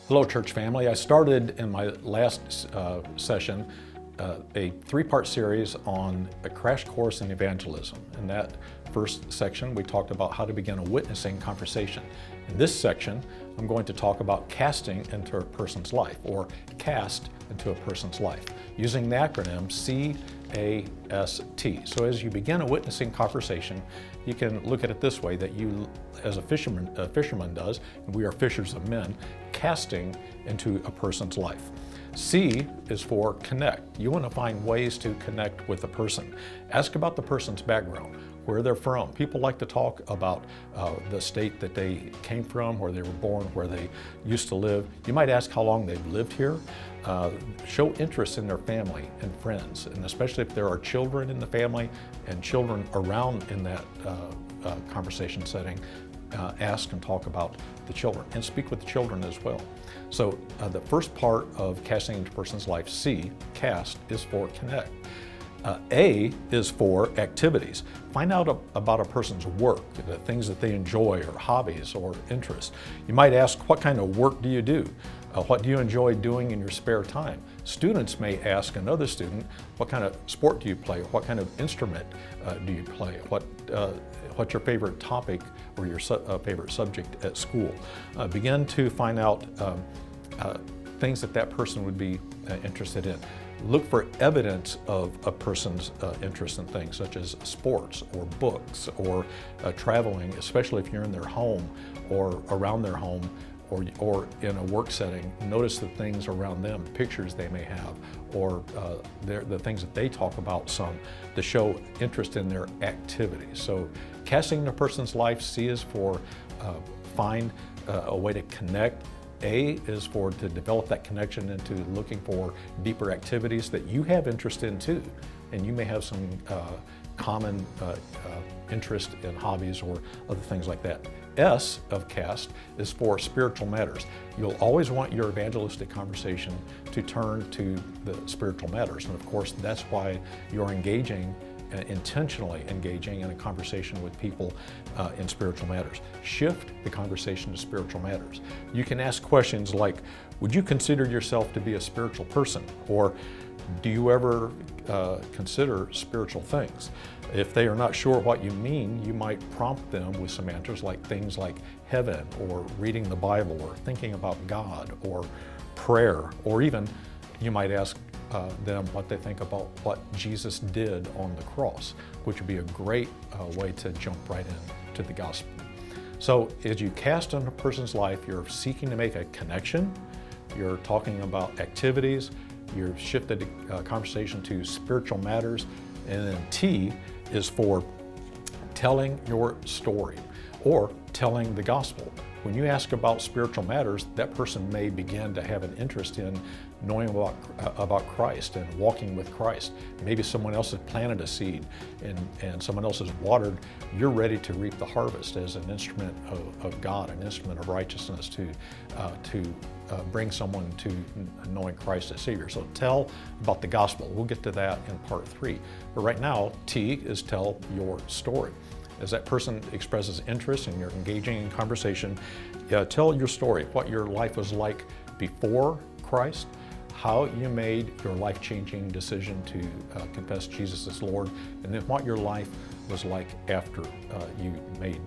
Hello, church family. I started in my last session a three-part series on a crash course in evangelism. In that first section, we talked about how to begin a witnessing conversation. In this section, I'm going to talk about casting into a person's life, or cast into a person's life, using the acronym CAST. So as you begin a witnessing conversation, you can look at it this way, that you, as a fisherman does, and we are fishers of men, casting into a person's life. C is for connect. You want to find ways to connect with a person. Ask about the person's background, where they're from. People like to talk about the state that they came from, where they were born, where they used to live. You might ask how long they've lived here. Show interest in their family and friends, and especially if there are children in the family and children around in that conversation setting. Ask and talk about the children and speak with the children as well. So the first part of casting into a person's life, C, cast, is for connect. A is for activities. Find out about a person's work, the things that they enjoy, or hobbies or interests. You might ask, what kind of work do you do? What do you enjoy doing in your spare time? Students may ask another student, what kind of sport do you play? What kind of instrument do you play? What's your favorite topic or your favorite subject at school? Begin to find out things that person would be interested in. Look for evidence of a person's interest in things such as sports or books or traveling, especially if you're in their home or around their home or in a work setting. Notice the things around them, pictures they may have, or the things that they talk about some to show interest in their activities. So casting in a person's life, C is for find a way to connect. A is for to develop that connection into looking for deeper activities that you have interest in too. And you may have some common interest in hobbies or other things like that. S of cast is for spiritual matters. You'll always want your evangelistic conversation to turn to the spiritual matters. And of course, that's why you're intentionally engaging in a conversation with people in spiritual matters. Shift the conversation to spiritual matters. You can ask questions like, would you consider yourself to be a spiritual person? Or do you ever consider spiritual things? If they are not sure what you mean, you might prompt them with some answers like things like heaven, or reading the Bible, or thinking about God, or prayer, or even you might ask them what they think about what Jesus did on the cross, which would be a great way to jump right into the gospel. So as you cast on a person's life, you're seeking to make a connection, you're talking about activities, you've shifted the conversation to spiritual matters, and then T is for telling your story or telling the gospel. When you ask about spiritual matters, that person may begin to have an interest in knowing about Christ and walking with Christ. Maybe someone else has planted a seed and someone else has watered. You're ready to reap the harvest as an instrument of God, an instrument of righteousness to bring someone to knowing Christ as Savior. So tell about the gospel. We'll get to that in part 3. But right now, T is tell your story. As that person expresses interest and you're engaging in conversation, tell your story, what your life was like before Christ, how you made your life-changing decision to confess Jesus as Lord, and then what your life was like after you made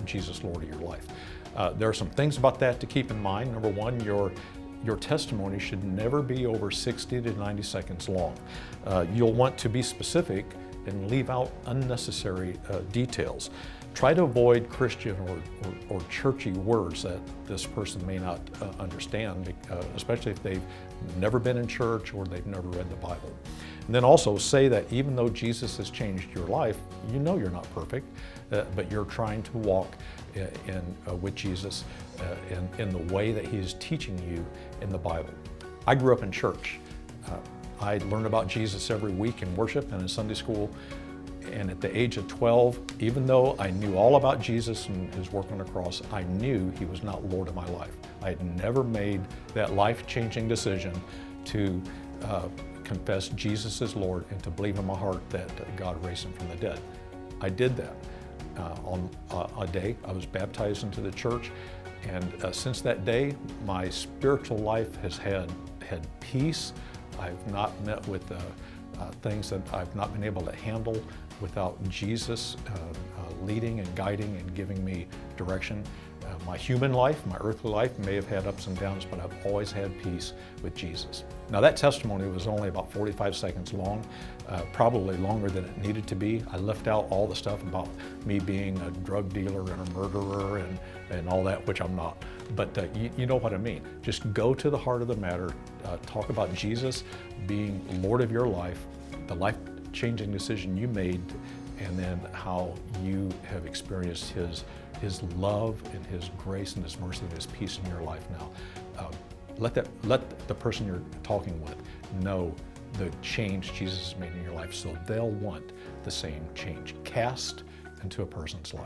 Jesus Lord of your life. There are some things about that to keep in mind. Number one, your testimony should never be over 60 to 90 seconds long. You'll want to be specific and leave out unnecessary details. Try to avoid Christian or churchy words that this person may not understand, especially if they've never been in church or they've never read the Bible. And then also say that even though Jesus has changed your life, you know you're not perfect, but you're trying to walk with Jesus in the way that He is teaching you in the Bible. I grew up in church. I learned about Jesus every week in worship and in Sunday school. And at the age of 12, even though I knew all about Jesus and His work on the cross, I knew He was not Lord of my life. I had never made that life-changing decision to confess Jesus as Lord and to believe in my heart that God raised Him from the dead. I did that. on a day I was baptized into the church, and since that day, my spiritual life has had peace. I've not met with things that I've not been able to handle without Jesus leading and guiding and giving me direction. My human life, my earthly life may have had ups and downs, but I've always had peace with Jesus. Now that testimony was only about 45 seconds long, probably longer than it needed to be. I left out all the stuff about me being a drug dealer and a murderer and all that, which I'm not. But you know what I mean. Just go to the heart of the matter, talk about Jesus being Lord of your life, the life-changing decision you made, and then how you have experienced His love and His grace and His mercy and His peace in your life now. Let the person you're talking with know the change Jesus has made in your life, so they'll want the same change cast into a person's life.